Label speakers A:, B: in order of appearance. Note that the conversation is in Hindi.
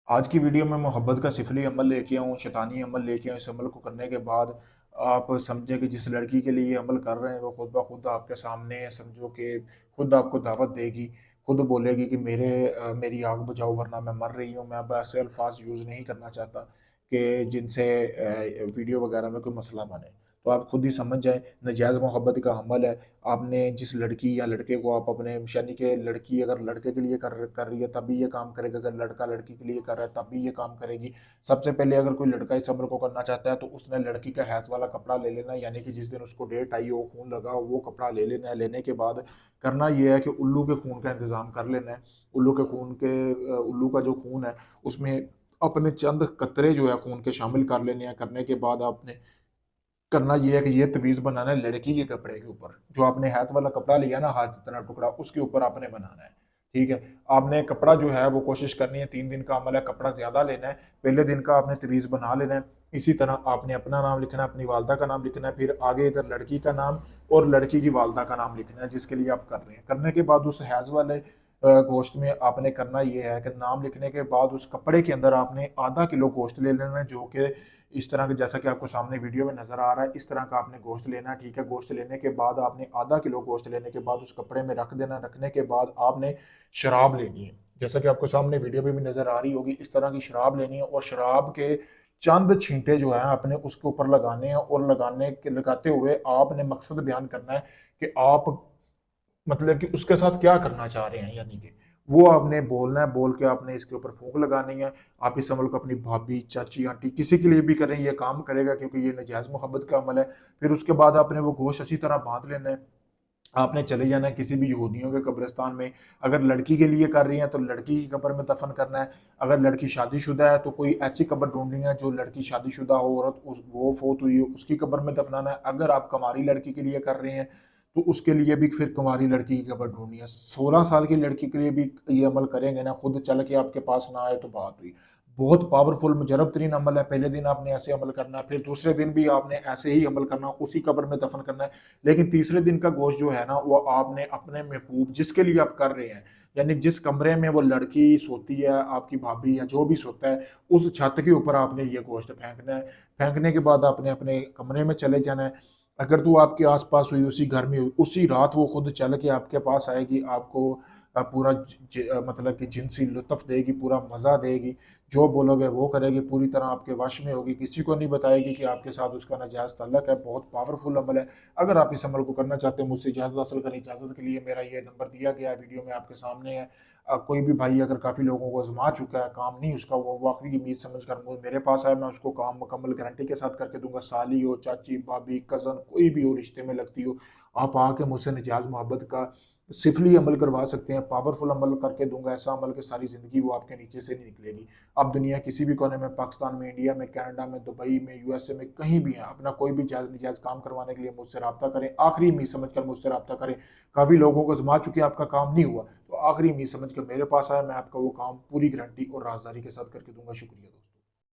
A: आज की वीडियो में मोहब्बत का सिफली अमल लेके आऊँ, शैतानी अमल लेके आऊँ। इस अमल को करने के बाद आप समझें कि जिस लड़की के लिए ये अमल कर रहे हैं वो खुद ब खुद आपके सामने है। समझो कि खुद आपको दावत देगी, खुद बोलेगी कि मेरी आग बुझाओ वरना मैं मर रही हूँ। मैं अब ऐसे अल्फाज यूज़ नहीं करना चाहता कि जिनसे वीडियो वगैरह में कोई मसला बने। तो आप खुद ही समझ जाएँ, नाजायज़ मोहब्बत का अमल है। आपने जिस लड़की या लड़के को आप अपने यानी कि लड़की अगर लड़के के लिए कर रही है तब भी ये काम करेगा, अगर लड़का लड़की के लिए कर रहा है तब भी ये काम करेगी। सबसे पहले अगर कोई लड़का इस अमल को करना चाहता है तो उसने लड़की का हैज़ वाला कपड़ा ले लेना है, यानी कि जिस दिन उसको डेट आई हो, खून लगा हो, वो कपड़ा ले लेना है। लेने के बाद करना ये है कि उल्लू के खून का इंतज़ाम कर लेना है। उल्लू का जो खून है उसमें अपने चंद कतरे जो है खून के शामिल कर लेने हैं। करने के बाद आपने करना ये है कि ये तवीज़ बनाना है लड़की के कपड़े के ऊपर। जो आपने हाथ वाला कपड़ा लिया ना, हाथ जितना टुकड़ा, उसके ऊपर आपने बनाना है। ठीक है? आपने कपड़ा जो है वो कोशिश करनी है, 3 दिन का अमल है, कपड़ा ज़्यादा लेना है। पहले दिन का आपने तवीज़ बना लेना है। इसी तरह आपने अपना नाम लिखना है, अपनी वालदा का नाम लिखना है, फिर आगे इधर लड़की का नाम और लड़की की वालदा का नाम लिखना है जिसके लिए आप कर रहे हैं। करने के बाद उस हैज़ वाले गोश्त में आपने करना ये है कि नाम लिखने के बाद उस कपड़े के अंदर आपने आधा किलो गोश्त ले लेना है, जो कि इस तरह के जैसा कि आपको सामने वीडियो में नज़र आ रहा है, इस तरह का आपने गोश्त लेना है। ठीक है? गोश्त लेने के बाद आपने आधा किलो गोश्त लेने के बाद उस कपड़े में रख देना। रखने के बाद आपने शराब लेनी है, जैसा कि आपको सामने वीडियो में भी नज़र आ रही होगी। इस तरह की शराब लेनी है और शराब के चंद छींटे जो हैं आपने उसके ऊपर लगाने हैं और लगाते हुए आपने मकसद बयान करना है कि आप मतलब कि उसके साथ क्या करना चाह रहे हैं, यानी कि वो आपने बोलना है। बोल के आपने इसके ऊपर फूंक लगानी है। आप इस अमल को अपनी भाभी, चाची, आंटी किसी के लिए भी करें, ये काम करेगा क्योंकि ये नजायज़ मोहब्बत का अमल है। फिर उसके बाद आपने वो गोश्त अच्छी तरह बांध लेना है। आपने चले जाना है किसी भी यहूदियों के कब्रिस्तान में। अगर लड़की के लिए कर रही हैं तो लड़की की कब्र में दफन करना है। अगर लड़की शादीशुदा है तो कोई ऐसी कब्र ढूंढनी है जो लड़की शादीशुदा हो, औरत वो फोत हुई हो, उसकी कब्र में दफनाना है। अगर आप कुंवारी लड़की के लिए कर रहे हैं तो उसके लिए भी फिर कुंवारी लड़की की कब्र ढूंढनी है। 16 साल की लड़की के लिए भी ये अमल करेंगे ना, खुद चल के आपके पास ना आए तो बात हुई। बहुत पावरफुल मुजरब तरीन अमल है। पहले दिन आपने ऐसे अमल करना है, फिर दूसरे दिन भी आपने ऐसे ही अमल करना, उसी कब्र में दफन करना है। लेकिन तीसरे दिन का गोश्त जो है ना, वो आपने अपने महबूब जिसके लिए आप कर रहे हैं, यानी जिस कमरे में वो लड़की सोती है, आपकी भाभी या जो भी सोता है, उस छत के ऊपर आपने ये गोश्त फेंकना है। फेंकने के बाद आपने अपने कमरे में चले जाना है। अगर तो आपके आसपास हुई, उसी घर में हुई, उसी रात वो खुद चल के आपके पास आएगी, आपको पूरा मतलब कि जिनसी लुत्फ देगी, पूरा मज़ा देगी। जो बोलोगे वो करेगी, पूरी तरह आपके वश में होगी, किसी को नहीं बताएगी कि आपके साथ उसका नाजायज़ ताल्लुक है। बहुत पावरफुल अमल है। अगर आप इस अमल को करना चाहते हैं, मुझसे इजाज़त हासिल करें। इजाज़त के लिए मेरा ये नंबर दिया गया है, वीडियो में आपके सामने है। कोई भी भाई अगर काफ़ी लोगों को आजमा चुका है, काम नहीं उसका, वो आखिरी उम्मीद समझ कर मेरे पास आया, मैं उसको काम मुकम्मल गारंटी के साथ करके दूंगा। साली हो, चाची, भाभी, कज़न, कोई भी हो रिश्ते में लगती हो, आप आके मुझसे निजाज मोहब्बत का सिफली अमल करवा सकते हैं। पावरफुल अमल करके दूंगा, ऐसा अमल कि सारी ज़िंदगी वो आपके नीचे से नहीं निकलेगी। आप दुनिया किसी भी कोने में, पाकिस्तान में, इंडिया में, कनाडा में, दुबई में, यूएसए में, कहीं भी हैं, अपना कोई भी जायज़ निजायज़ काम करवाने के लिए मुझसे रब्ता करें। आखिरी उम्मीद समझ कर मुझसे रब्ता करें। काफ़ी लोगों को आजमा चुके हैं, आपका काम नहीं हुआ, तो आखिरी उम्मीद समझ कर मेरे पास आया, मैं आपका वो काम पूरी गारंटी और राजदारी के साथ करके दूंगा। शुक्रिया दोस्तों।